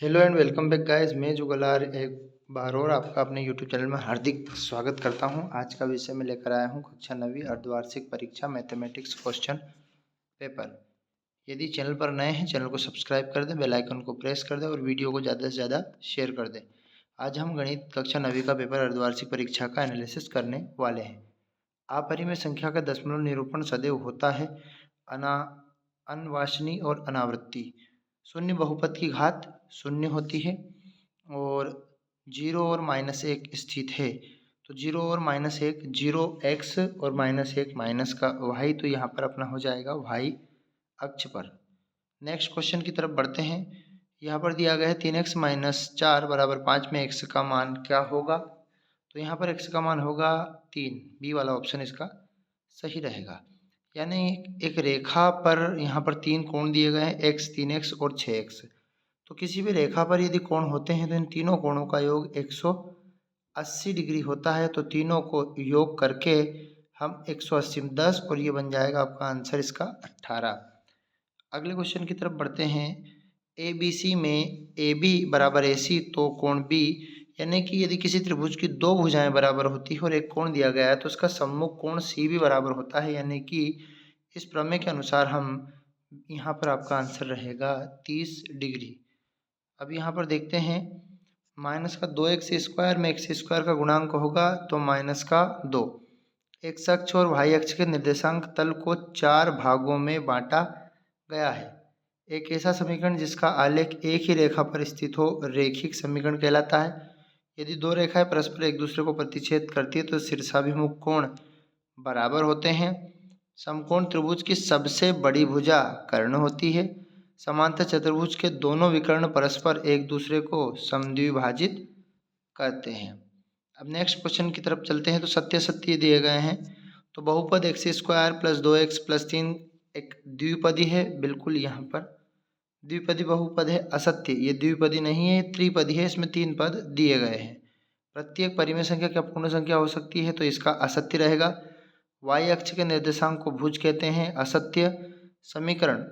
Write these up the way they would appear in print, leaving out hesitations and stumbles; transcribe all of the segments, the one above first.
Hello and welcome back guys. मैं जुगलार एक बार और आपका अपने यूट्यूब चैनल में हार्दिक स्वागत करता हूं। आज का विषय मैं लेकर आया हूं कक्षा 9वीं अर्धवार्षिक परीक्षा मैथमेटिक्स क्वेश्चन पेपर। यदि चैनल पर नए हैं चैनल को सब्सक्राइब कर दें, बेल आइकन को प्रेस कर दें और वीडियो को ज़्यादा से ज़्यादा शेयर कर दें। आज हम गणित कक्षा 9वीं का पेपर अर्धवार्षिक परीक्षा का एनालिसिस करने वाले हैं। अपरिमेय संख्या का दशमलव निरूपण सदैव होता है अनवांछनीय और अनावृत्ति। शून्य बहुपद की घात शून्य होती है और 0 और -1 स्थित है। तो 0 और -1 0x और -1 माइनस का y, तो यहाँ पर अपना हो जाएगा y अक्ष पर। नेक्स्ट क्वेश्चन की तरफ बढ़ते हैं। यहाँ पर दिया गया है 3x - 4 = 5 में x का मान क्या होगा। तो यहाँ पर x का मान होगा 3। बी वाला ऑप्शन इसका सही रहेगा। यानी एक रेखा पर यहाँ पर 3 कोण दिए गए हैं, x 3x और 6x। तो किसी भी रेखा पर यदि कोण होते हैं तो इन तीनों कोणों का योग 180 डिग्री होता है। तो तीनों को योग करके हम 180 में 10 और ये बन जाएगा आपका आंसर इसका 18। अगले क्वेश्चन की तरफ बढ़ते हैं। ABC में AB बराबर AC तो कोण B, यानी कि यदि किसी त्रिभुज की दो भुजाएं बराबर होती है और एक कोण दिया गया है तो उसका सम्मुख कोण C भी बराबर होता है। यानी कि इस प्रमेय के अनुसार हम यहाँ पर आपका आंसर रहेगा 30 डिग्री। अब यहाँ पर देखते हैं माइनस का 2x² में x² का गुणांक होगा तो -2। x अक्ष और y अक्ष के निर्देशांक तल को 4 भागों में बांटा गया है। एक ऐसा समीकरण जिसका आलेख एक ही रेखा पर स्थित हो रैखिक समीकरण कहलाता है। यदि दो रेखाएं परस्पर एक दूसरे को प्रतिच्छेद करती है तो शीर्षाभिमुख कोण बराबर होते हैं। समकोण त्रिभुज की सबसे बड़ी भुजा कर्ण होती है। समांतर चतुर्भुज के दोनों विकर्ण परस्पर एक दूसरे को समद्विभाजित करते हैं। अब नेक्स्ट क्वेश्चन की तरफ चलते हैं। तो सत्य सत्य दिए गए हैं। तो बहुपद x² + 2x + 3 एक द्विपदी है। बिल्कुल यहाँ पर द्विपदी बहुपद है। असत्य, ये द्विपदी नहीं है, त्रिपदी है। इसमें 3 पद दिए गए हैं। प्रत्येक परिमेय संख्या क्या पूर्ण संख्या हो सकती है, तो इसका असत्य रहेगा। y अक्ष के निर्देशांक को भुज कहते हैं, असत्य। समीकरण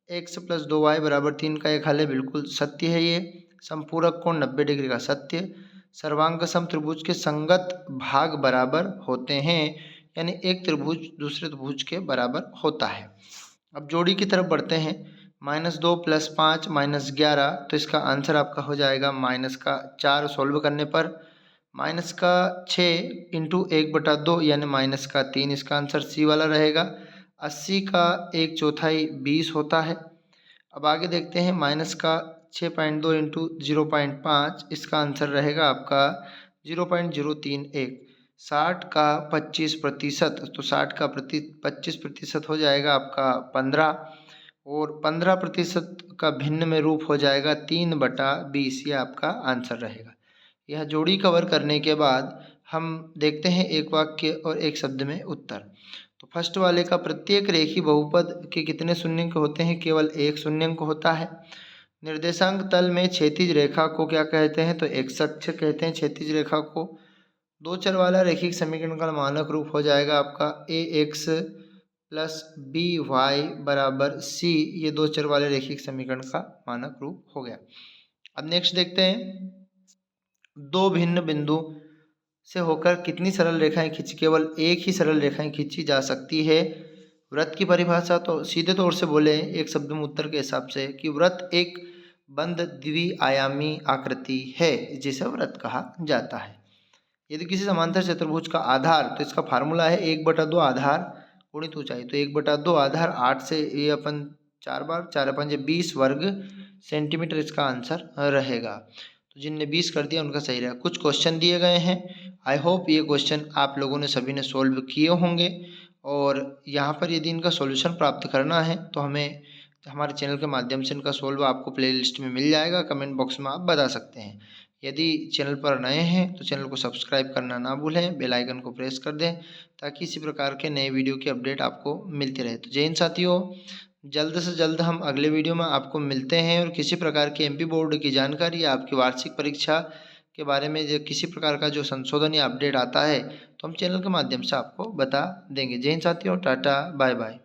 x + 2y = 3 का एक हल है, बिल्कुल सत्य है ये। संपूरक कोण 90 डिग्री का सत्य। सर्वांग सम त्रिभुज के संगत भाग बराबर होते हैं, यानी एक त्रिभुज दूसरे त्रिभुज के बराबर होता है। अब जोड़ी की तरफ बढ़ते हैं। -2 + 5 -11, तो इसका आंसर आपका हो जाएगा -4 सॉल्व करने पर। -6 × 1/2 यानी -3, इसका आंसर सी वाला रहेगा। 80 का 1/4 20 होता है। अब आगे देखते हैं। -6.2 × 0.5, इसका आंसर रहेगा आपका 0.031। 60 का 25%, तो 60 का 25% हो जाएगा आपका 15, और 15% का भिन्न में रूप हो जाएगा 3/20। ये आपका आंसर रहेगा। यह जोड़ी कवर करने के बाद हम देखते हैं एक वाक्य और एक शब्द में उत्तर। तो फर्स्ट वाले का प्रत्येक रेखी बहुपद के कितने शून्यंक होते हैं, केवल एक शून्यंक होता है। निर्देशांक तल में क्षैतिज रेखा को क्या कहते हैं, तो x अक्ष कहते हैं क्षैतिज रेखा को। दो चर वाला रैखिक समीकरण का मानक रूप हो जाएगा आपका ax + by = c। ये दो चर वाले रैखिक समीकरण का मानक रूप हो गया। अब नेक्स्ट देखते हैं। दो भिन्न बिंदु से होकर कितनी सरल रेखाएं खींची, केवल एक ही सरल रेखाएं खींची जा सकती है। वृत्त की परिभाषा तो सीधे तौर से बोले एक शब्द में उत्तर के हिसाब से कि वृत्त एक बंद द्विआयामी आकृति है जिसे वृत्त कहा जाता है। यदि किसी समांतर चतुर्भुज का आधार, तो इसका फार्मूला है 1/2 आधार गुणित ऊंचाई। तो 1/2 आधार 8 से ये अपन 4 बार 4 5 20 वर्ग सेंटीमीटर इसका आंसर रहेगा। तो जिनने 20 कर दिया उनका सही रहेगा। कुछ क्वेश्चन दिए गए हैं। आई होप ये क्वेश्चन आप लोगों ने सभी ने सोल्व किए होंगे। और यहाँ पर यदि इनका सॉल्यूशन प्राप्त करना है तो हमें हमारे चैनल के माध्यम से इनका सोल्व आपको प्लेलिस्ट में मिल जाएगा। कमेंट बॉक्स में आप बता सकते हैं। यदि चैनल पर नए हैं तो चैनल को सब्सक्राइब करना ना भूलें, बेल आइकन को प्रेस कर दें ताकि इसी प्रकार के नए वीडियो की अपडेट आपको मिलती रहे। तो जय हिंद साथियों, जल्द से जल्द हम अगले वीडियो में आपको मिलते हैं। और किसी प्रकार की MP बोर्ड की जानकारी या आपकी वार्षिक परीक्षा के बारे में जो किसी प्रकार का जो संशोधन या अपडेट आता है तो हम चैनल के माध्यम से आपको बता देंगे। जय हिंद साथियों, टाटा बाय बाय।